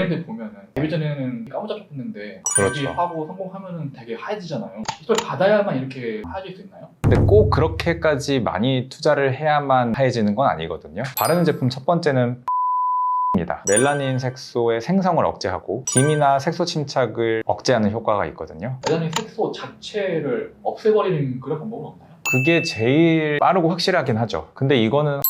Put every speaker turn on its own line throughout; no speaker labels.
연예인들 보면은 데뷔 전에는 까무잡잡했는데
그렇죠.
데뷔하고 성공하면은 되게 하얘지잖아요. 이걸 받아야만 이렇게 하얘질 수 있나요?
근데 꼭 그렇게까지 많이 투자를 해야만 하얘지는 건 아니거든요. 바르는 제품 첫 번째는 입니다. 멜라닌 색소의 생성을 억제하고 기미나 색소 침착을 억제하는 효과가 있거든요.
멜라닌 색소 자체를 없애버리는 그런 방법은 없나요?
그게 제일 빠르고 확실하긴 하죠. 근데 이거는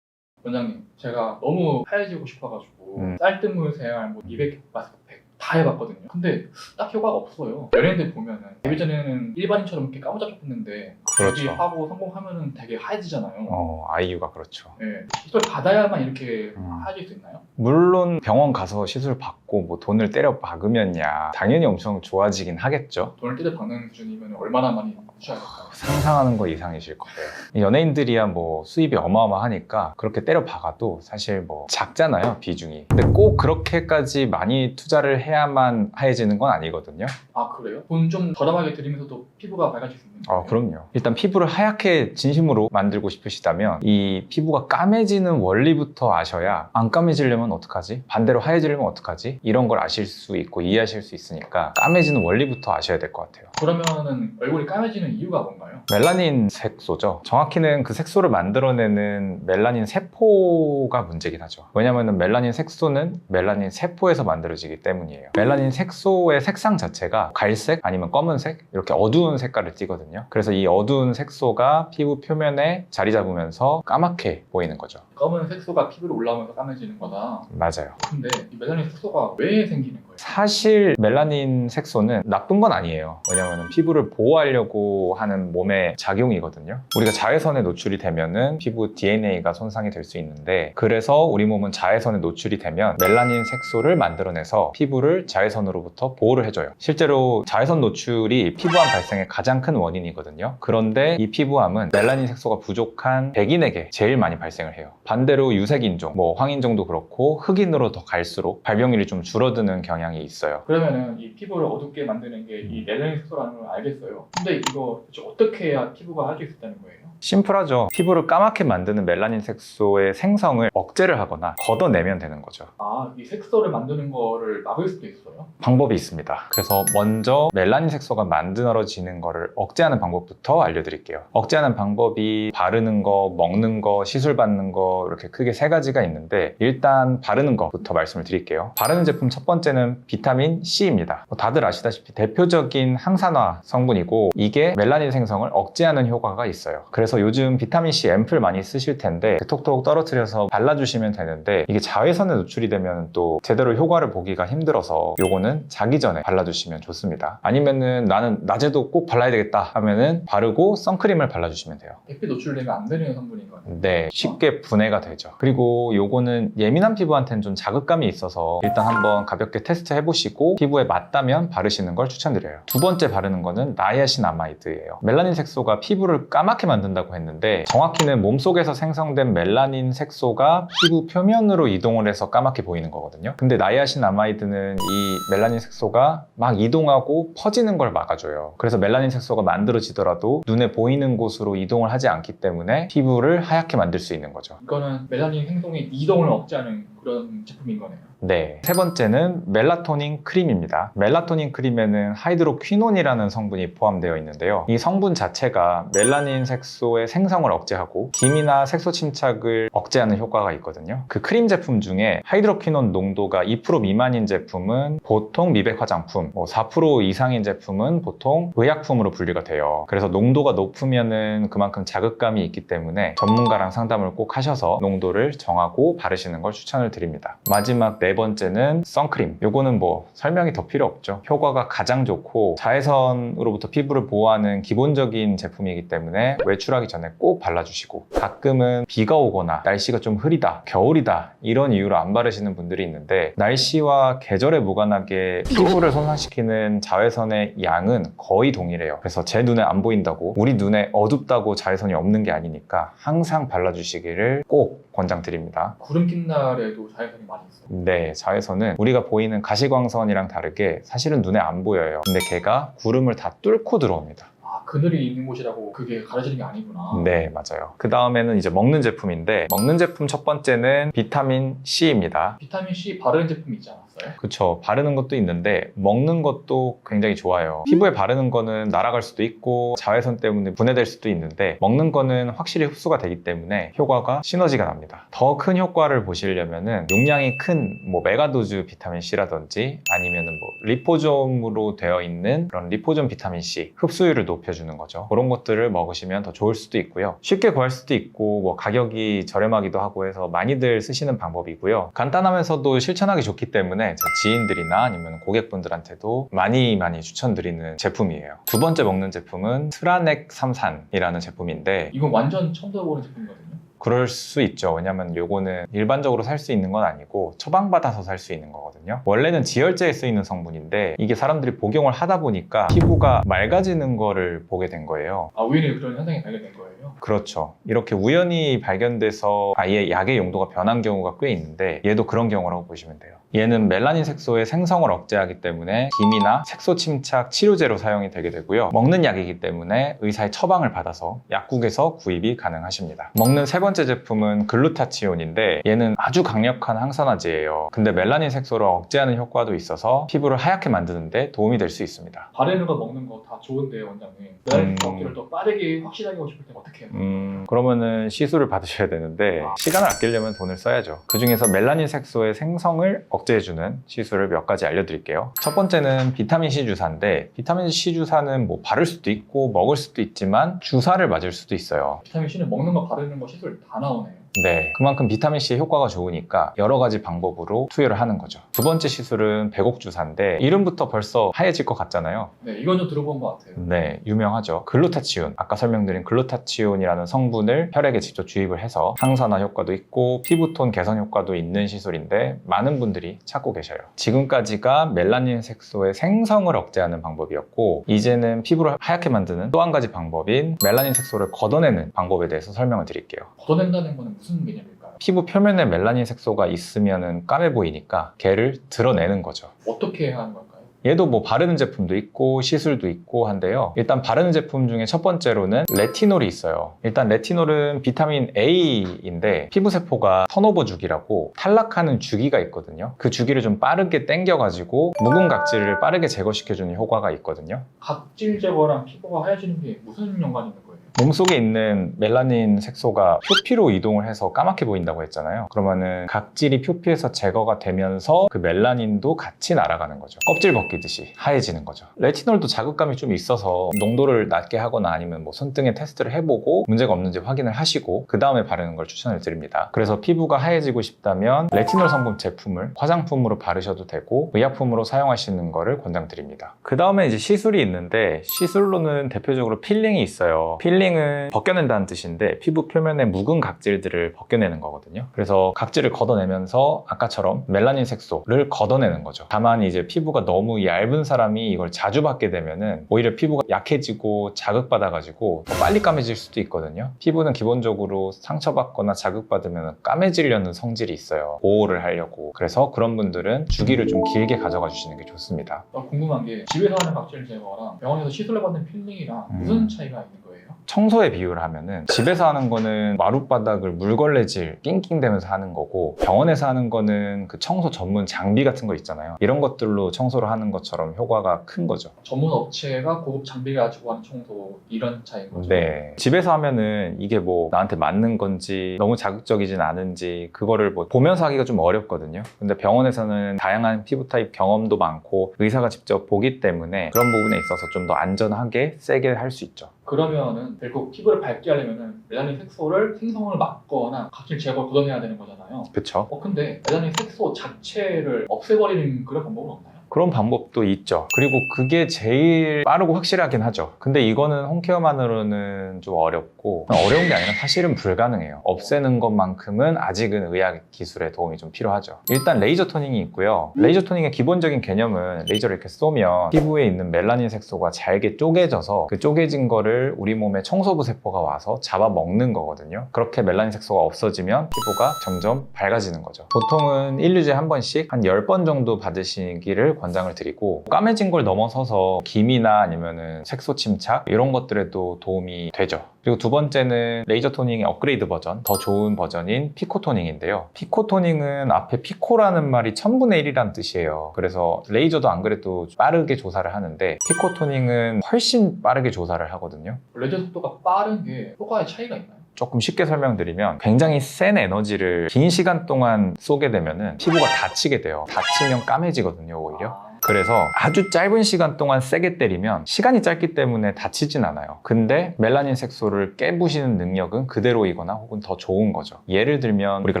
원장님, 제가 너무 하얘지고 싶어가지고 쌀뜨물 생활, 200 마스크팩 다 해봤거든요. 근데 딱 효과가 없어요. 연예인들 보면은 데뷔 전에는 일반인처럼 이렇게 까무잡잡했는데
그렇죠.
데뷔하고 성공하면은 되게 하얘지잖아요.
아이유가 그렇죠.
네. 이걸 받아야만 이렇게 하얘질 수 있나요?
물론 병원 가서 시술 받고 뭐 돈을 때려 박으면야 당연히 엄청 좋아지긴 하겠죠.
돈을 때려 박는 수준이면 얼마나 많이 드셔야 될까요?
상상하는 거 이상이실 거예요. 연예인들이야 뭐 수입이 어마어마하니까 그렇게 때려 박아도 사실 뭐 작잖아요, 비중이. 근데 꼭 그렇게까지 많이 투자를 해야만 하얘지는 건 아니거든요.
아, 그래요? 돈 좀 저렴하게 들이면서도 피부가 밝아질 수 있는 거예요?
그럼요. 일단 피부를 하얗게 진심으로 만들고 싶으시다면 이 피부가 까매지는 원리부터 아셔야, 안 까매지려면 어떡하지? 반대로 하얘지려면 어떡하지? 이런 걸 아실 수 있고 이해하실 수 있으니까 까매지는 원리부터 아셔야 될 것 같아요.
그러면은 얼굴이 까매지는 이유가 뭔가요?
멜라닌 색소죠. 정확히는 그 색소를 만들어내는 멜라닌 세포가 문제긴 하죠. 왜냐하면 멜라닌 색소는 멜라닌 세포에서 만들어지기 때문이에요. 멜라닌 색소의 색상 자체가 갈색 아니면 검은색 이렇게 어두운 색깔을 띠거든요. 그래서 이 어두운 색소가 피부 표면에 자리 잡으면서 까맣게 보이는 거죠.
검은 색소가 피부로 올라오면서 까매지는 거다.
맞아요.
근데 이 멜라닌 색소가 왜 생기는 거예요?
사실 멜라닌 색소는 나쁜 건 아니에요. 왜냐하면 피부를 보호하려고 하는 몸의 작용이거든요. 우리가 자외선에 노출이 되면은 피부 DNA가 손상이 될 수 있는데, 그래서 우리 몸은 자외선에 노출이 되면 멜라닌 색소를 만들어내서 피부를 자외선으로부터 보호를 해줘요. 실제로 자외선 노출이 피부암 발생의 가장 큰 원인이거든요. 그런데 이 피부암은 멜라닌 색소가 부족한 백인에게 제일 많이 발생을 해요. 반대로 유색인종, 황인종도 그렇고 흑인으로 더 갈수록 발병률이 좀 줄어드는 경향이 있어요.
그러면은 이 피부를 어둡게 만드는 게 이 멜라닌 색소라는 걸 알겠어요. 근데 이거 대체 어떻게 해야 피부가 하얘질 수 있다는 거예요?
심플하죠. 피부를 까맣게 만드는 멜라닌 색소의 생성을 억제를 하거나 걷어내면 되는 거죠.
아, 이 색소를 만드는 거를 막을 수도 있어요?
방법이 있습니다. 그래서 먼저 멜라닌 색소가 만들어지는 거를 억제하는 방법부터 알려드릴게요. 억제하는 방법이 바르는 거, 먹는 거, 시술 받는 거 이렇게 크게 세 가지가 있는데, 일단 바르는 거부터 말씀을 드릴게요. 바르는 제품 첫 번째는 비타민 C입니다. 다들 아시다시피 대표적인 항산화 성분이고, 이게 멜라닌 생성을 억제하는 효과가 있어요. 그래서 요즘 비타민 C 앰플 많이 쓰실 텐데 톡톡 떨어뜨려서 발라주시면 되는데, 이게 자외선에 노출이 되면 또 제대로 효과를 보기가 힘들어서 요거는 자기 전에 발라주시면 좋습니다. 아니면은 나는 낮에도 꼭 발라야 되겠다 하면은 바르고 선크림을 발라주시면 돼요.
햇빛 노출되면 안 되는 성분인 거예요?
네, 쉽게 분해가 되죠. 그리고 요거는 예민한 피부한테는 좀 자극감이 있어서 일단 한번 가볍게 테스트 해보시고 피부에 맞다면 바르시는 걸 추천드려요. 두 번째 바르는 거는 나이아신아마이드예요. 멜라닌 색소가 피부를 까맣게 만든다고 했는데, 정확히는 몸속에서 생성된 멜라닌 색소가 피부 표면으로 이동을 해서 까맣게 보이는 거거든요. 근데 나이아신아마이드는 이 멜라닌 색소가 막 이동하고 퍼지는 걸 막아줘요. 그래서 멜라닌 색소가 만들어지더라도 눈에 보이는 곳으로 이동을 하지 않기 때문에 피부를 하얗게 만들 수 있는 거죠.
이거는 멜라닌 행동의 이동을 억제하는 그런 제품인 거네요.
네, 세 번째는 멜라토닌 크림입니다. 멜라토닌 크림에는 하이드로퀴논이라는 성분이 포함되어 있는데요. 이 성분 자체가 멜라닌 색소의 생성을 억제하고 기미나 색소 침착을 억제하는 효과가 있거든요. 그 크림 제품 중에 하이드로퀴논 농도가 2% 미만인 제품은 보통 미백 화장품, 4% 이상인 제품은 보통 의약품으로 분류가 돼요. 그래서 농도가 높으면은 그만큼 자극감이 있기 때문에 전문가랑 상담을 꼭 하셔서 농도를 정하고 바르시는 걸 추천을 드립니다. 마지막 네 번째는 선크림. 요거는 설명이 더 필요 없죠. 효과가 가장 좋고 자외선으로부터 피부를 보호하는 기본적인 제품이기 때문에 외출하기 전에 꼭 발라주시고, 가끔은 비가 오거나 날씨가 좀 흐리다, 겨울이다 이런 이유로 안 바르시는 분들이 있는데, 날씨와 계절에 무관하게 피부를 손상시키는 자외선의 양은 거의 동일해요. 그래서 제 눈에 안 보인다고, 우리 눈에 어둡다고 자외선이 없는 게 아니니까 항상 발라주시기를 꼭 권장드립니다.
구름 낀 날에도 자외선이 많이 있어요?
네, 자외선은 우리가 보이는 가시광선이랑 다르게 사실은 눈에 안 보여요. 근데 걔가 구름을 다 뚫고 들어옵니다.
아, 그늘이 있는 곳이라고 그게 가려지는 게 아니구나.
네, 맞아요. 그 다음에는 이제 먹는 제품인데, 먹는 제품 첫 번째는 비타민 C입니다.
비타민 C 바르는 제품이 있지 않았어요?
그쵸. 바르는 것도 있는데 먹는 것도 굉장히 좋아요. 피부에 바르는 거는 날아갈 수도 있고 자외선 때문에 분해될 수도 있는데 먹는 거는 확실히 흡수가 되기 때문에 효과가 시너지가 납니다. 더 큰 효과를 보시려면은 용량이 큰 뭐 메가도즈 비타민 C라든지 아니면은 뭐 리포좀으로 되어 있는 그런 리포좀 비타민 C 흡수율을 높여주는 거죠. 그런 것들을 먹으시면 더 좋을 수도 있고요. 쉽게 구할 수도 있고 뭐 가격이 저렴하기도 하고 해서 많이들 쓰시는 방법이고요. 간단하면서도 실천하기 좋기 때문에 제 지인들이나 아니면 고객분들한테도 많이 추천드리는 제품이에요. 두 번째 먹는 제품은 트라넥 삼산이라는 제품인데
이건 완전 처음 들어보는 제품이거든요.
그럴 수 있죠. 왜냐면 요거는 일반적으로 살 수 있는 건 아니고 처방받아서 살 수 있는 거거든요. 원래는 지혈제에 쓰이는 성분인데 이게 사람들이 복용을 하다 보니까 피부가 맑아지는 거를 보게 된 거예요.
아, 우연히 그런 현상이 발견된 거예요?
그렇죠. 이렇게 우연히 발견돼서 아예 약의 용도가 변한 경우가 꽤 있는데 얘도 그런 경우라고 보시면 돼요. 얘는 멜라닌 색소의 생성을 억제하기 때문에 기미나 색소 침착 치료제로 사용이 되게 되고요. 먹는 약이기 때문에 의사의 처방을 받아서 약국에서 구입이 가능하십니다. 먹는 세 번째 제품은 글루타치온인데 얘는 아주 강력한 항산화제예요. 근데 멜라닌 색소를 억제하는 효과도 있어서 피부를 하얗게 만드는 데 도움이 될 수 있습니다.
바르는 거 먹는 거 다 좋은데요, 원장님. 멜라닌 먹기를 더 빠르게 확실하게 하고 싶을 때 어떻게 해요?
그러면은 시술을 받으셔야 되는데 시간을 아끼려면 돈을 써야죠. 그 중에서 멜라닌 색소의 생성을 억제해주는 시술을 몇 가지 알려드릴게요. 첫 번째는 비타민 C 주사인데 비타민 C 주사는 뭐 바를 수도 있고 먹을 수도 있지만 주사를 맞을 수도 있어요.
비타민 C는 먹는 거 바르는 거 시술 다 나오네요.
네, 그만큼 비타민C의 효과가 좋으니까 여러 가지 방법으로 투여를 하는 거죠. 두 번째 시술은 배곡주사인데 이름부터 벌써 하얘질 것 같잖아요.
네, 이건 좀 들어본 것 같아요.
네, 유명하죠. 글루타치온, 아까 설명드린 글루타치온이라는 성분을 혈액에 직접 주입을 해서 항산화 효과도 있고 피부톤 개선 효과도 있는 시술인데 많은 분들이 찾고 계셔요. 지금까지가 멜라닌 색소의 생성을 억제하는 방법이었고 이제는 피부를 하얗게 만드는 또 한 가지 방법인 멜라닌 색소를 걷어내는 방법에 대해서 설명을 드릴게요.
걷어낸다는 거는 무슨 개념일까요?
피부 표면에 멜라닌 색소가 있으면 까매 보이니까 걔를 드러내는 거죠.
어떻게 하는 걸까요?
얘도 뭐 바르는 제품도 있고 시술도 있고 한데요. 일단 바르는 제품 중에 첫 번째로는 레티놀이 있어요. 일단 레티놀은 비타민 A인데 피부세포가 턴오버 주기라고 탈락하는 주기가 있거든요. 그 주기를 좀 빠르게 당겨가지고 묵은 각질을 빠르게 제거시켜주는 효과가 있거든요.
각질 제거랑 피부가 하얘지는 게 무슨 연관이 있는 거예요?
몸속에 있는 멜라닌 색소가 표피로 이동을 해서 까맣게 보인다고 했잖아요. 그러면은 각질이 표피에서 제거가 되면서 그 멜라닌도 같이 날아가는 거죠. 껍질 벗기듯이 하얘지는 거죠. 레티놀도 자극감이 좀 있어서 농도를 낮게 하거나 아니면 뭐 손등에 테스트를 해보고 문제가 없는지 확인을 하시고 그 다음에 바르는 걸 추천을 드립니다. 그래서 피부가 하얘지고 싶다면 레티놀 성분 제품을 화장품으로 바르셔도 되고 의약품으로 사용하시는 거를 권장드립니다. 그 다음에 이제 시술이 있는데 시술로는 대표적으로 필링이 있어요. 필링은 벗겨낸다는 뜻인데 피부 표면의 묵은 각질들을 벗겨내는 거거든요. 그래서 각질을 걷어내면서 아까처럼 멜라닌 색소를 걷어내는 거죠. 다만 이제 피부가 너무 얇은 사람이 이걸 자주 받게 되면은 오히려 피부가 약해지고 자극받아가지고 더 빨리 까매질 수도 있거든요. 피부는 기본적으로 상처받거나 자극받으면 까매지려는 성질이 있어요. 보호를 하려고. 그래서 그런 분들은 주기를 좀 길게 가져가 주시는 게 좋습니다.
궁금한 게 집에서 하는 각질 제거랑 병원에서 시술을 받는 필링이랑 무슨 차이가 있는 거예요?
청소에 비유를 하면은 집에서 하는 거는 마룻바닥을 물걸레질 낑낑대면서 하는 거고 병원에서 하는 거는 그 청소 전문 장비 같은 거 있잖아요. 이런 것들로 청소를 하는 것처럼 효과가 큰 거죠.
전문 업체가 고급 장비를 가지고 하는 청소 이런 차이인 거죠?
네. 집에서 하면은 이게 뭐 나한테 맞는 건지 너무 자극적이진 않은지 그거를 뭐 보면서 하기가 좀 어렵거든요. 근데 병원에서는 다양한 피부 타입 경험도 많고 의사가 직접 보기 때문에 그런 부분에 있어서 좀 더 안전하게 세게 할 수 있죠.
그러면은 결국 피부를 밝게 하려면은 멜라닌 색소를 생성을 막거나 각질 제거를 걷어내야 되는 거잖아요.
그쵸?
근데 멜라닌 색소 자체를 없애버리는 그런 방법은 없나요?
그런 방법도 있죠. 그리고 그게 제일 빠르고 확실하긴 하죠. 근데 이거는 홈케어만으로는 좀 어렵고 어려운 게 아니라 사실은 불가능해요. 없애는 것만큼은 아직은 의학 기술의 도움이 좀 필요하죠. 일단 레이저 토닝이 있고요. 레이저 토닝의 기본적인 개념은 레이저를 이렇게 쏘면 피부에 있는 멜라닌 색소가 잘게 쪼개져서 그 쪼개진 거를 우리 몸의 청소부 세포가 와서 잡아먹는 거거든요. 그렇게 멜라닌 색소가 없어지면 피부가 점점 밝아지는 거죠. 보통은 1, 2주에 한 번씩 한 10번 정도 받으시기를 권장을 드리고 까매진 걸 넘어서서 기미나 아니면은 색소 침착 이런 것들에도 도움이 되죠. 그리고 두 번째는 레이저 토닝의 업그레이드 버전, 더 좋은 버전인 피코 토닝인데요. 피코 토닝은 앞에 피코라는 말이 1000분의 1이라는 뜻이에요. 그래서 레이저도 안 그래도 빠르게 조사를 하는데 피코 토닝은 훨씬 빠르게 조사를 하거든요.
레이저 속도가 빠른 게 효과에 차이가 있나요?
조금 쉽게 설명드리면 굉장히 센 에너지를 긴 시간 동안 쏘게 되면은 피부가 다치게 돼요. 다치면 까매지거든요, 오히려. 그래서 아주 짧은 시간 동안 세게 때리면 시간이 짧기 때문에 다치진 않아요. 근데 멜라닌 색소를 깨부시는 능력은 그대로이거나 혹은 더 좋은 거죠. 예를 들면 우리가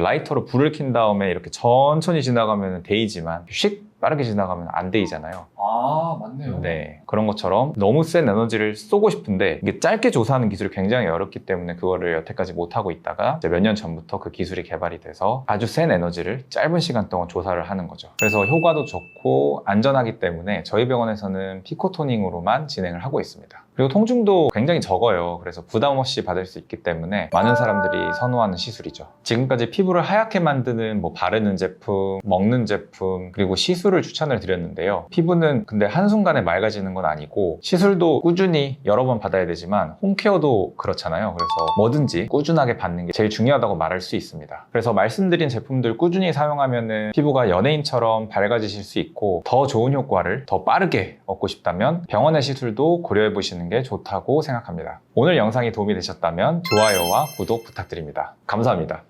라이터로 불을 킨 다음에 이렇게 천천히 지나가면 데이지만 휙 빠르게 지나가면 안 데이잖아요.
아, 맞네요.
네, 그런 것처럼 너무 센 에너지를 쏘고 싶은데 이게 짧게 조사하는 기술이 굉장히 어렵기 때문에 그거를 여태까지 못하고 있다가 몇 년 전부터 그 기술이 개발이 돼서 아주 센 에너지를 짧은 시간 동안 조사를 하는 거죠. 그래서 효과도 좋고 안전하기 때문에 저희 병원에서는 피코토닝으로만 진행을 하고 있습니다. 그리고 통증도 굉장히 적어요. 그래서 부담 없이 받을 수 있기 때문에 많은 사람들이 선호하는 시술이죠. 지금까지 피부를 하얗게 만드는 바르는 제품, 먹는 제품, 그리고 시술을 추천을 드렸는데요. 피부는 근데 한순간에 맑아지는 건 아니고 시술도 꾸준히 여러 번 받아야 되지만 홈케어도 그렇잖아요. 그래서 뭐든지 꾸준하게 받는 게 제일 중요하다고 말할 수 있습니다. 그래서 말씀드린 제품들 꾸준히 사용하면은 피부가 연예인처럼 밝아지실 수 있고 더 좋은 효과를 더 빠르게 얻고 싶다면 병원의 시술도 고려해 보시는 게 좋다고 생각합니다. 오늘 영상이 도움이 되셨다면 좋아요와 구독 부탁드립니다. 감사합니다.